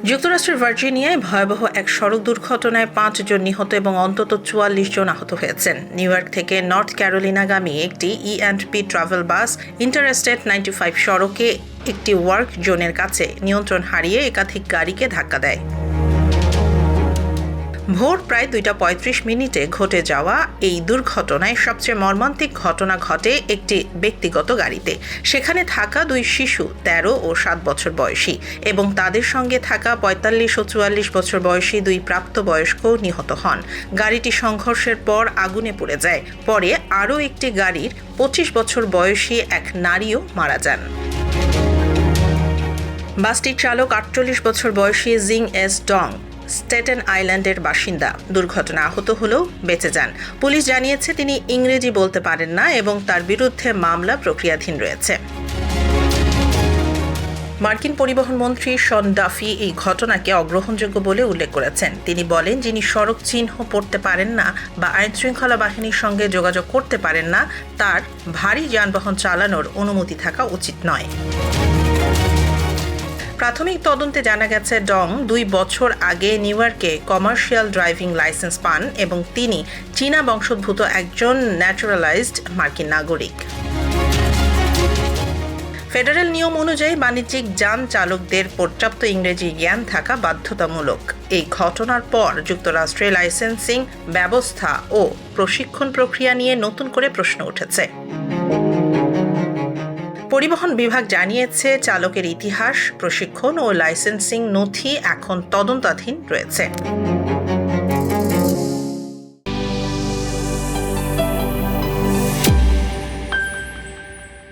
যুক্তরাষ্ট্রের ভার্জিনিয়ায় ভয়াবহ এক সড়ক দুর্ঘটনায় 5 জন নিহত এবং অন্তত 44 জন আহত হয়েছেন। নিউ ইয়র্ক থেকে নর্থ ক্যারোলিনাগামী একটি E&P ট্রাভেল বাস ইন্টারস্টেট 95 সড়কে একটি ওয়ার্ক জোনের কাছে নিয়ন্ত্রণ হারিয়ে একাধিক গাড়িকে ধাক্কা দেয়। ভোর প্রায় 2:35 ঘটে যাওয়া এই দুর্ঘটনায় সবচেয়ে মর্মান্তিক ঘটনা ঘটে একটি ব্যক্তিগত গাড়িতে। সেখানে থাকা 2 শিশু 13 ও 7 বছর বয়সী এবং তাদের সঙ্গে থাকা 45 ও 44 বছর বয়সী 2 প্রাপ্তবয়স্ক নিহত হন। গাড়িটি সংঘর্ষের পর আগুনে পুড়ে যায়। পরে আরও একটি গাড়ির 25 বছর বয়সী এক নারীও মারা যান। বাসটির চালক 48 বছর বয়সী জিং এস ডং স্টেটেন আইল্যান্ডের বাসিন্দা। দুর্ঘটনা আহত হলেও বেঁচে যান। পুলিশ জানিয়েছে তিনি ইংরেজি বলতে পারেন না এবং তার বিরুদ্ধে মামলা প্রক্রিয়াধীন রয়েছে। মার্কিন পরিবহন মন্ত্রী শন ডাফি এই ঘটনাকে অগ্রহণযোগ্য বলে উল্লেখ করেছেন। তিনি বলেন, যিনি সড়ক চিহ্ন পড়তে পারেন না বা আইনশৃঙ্খলা বাহিনীর সঙ্গে যোগাযোগ করতে পারেন না, তার ভারী যানবাহন চালানোর অনুমতি থাকা উচিত নয়। প্রাথমিক তদন্তে জানা গেছে ডং 2 বছর আগে নিউ ইয়র্কে কমার্শিয়াল ড্রাইভিং লাইসেন্স পান এবং তিনি চীনা বংশোদ্ভূত একজন ন্যাচারালাইজড মার্কিন নাগরিক। ফেডারেল নিয়ম অনুযায়ী বাণিজ্যিক যান চালকদের পর্যাপ্ত ইংরেজি জ্ঞান থাকা বাধ্যতামূলক। এই ঘটনার পর যুক্তরাষ্ট্রে লাইসেন্সিং ব্যবস্থা ও প্রশিক্ষণ প্রক্রিয়া নিয়ে নতুন করে প্রশ্ন উঠেছে। পরিবহন বিভাগ জানিয়েছে, চালকের ইতিহাস, প্রশিক্ষণ ও লাইসেন্সিং নথি এখন তদন্তাধীন রয়েছে।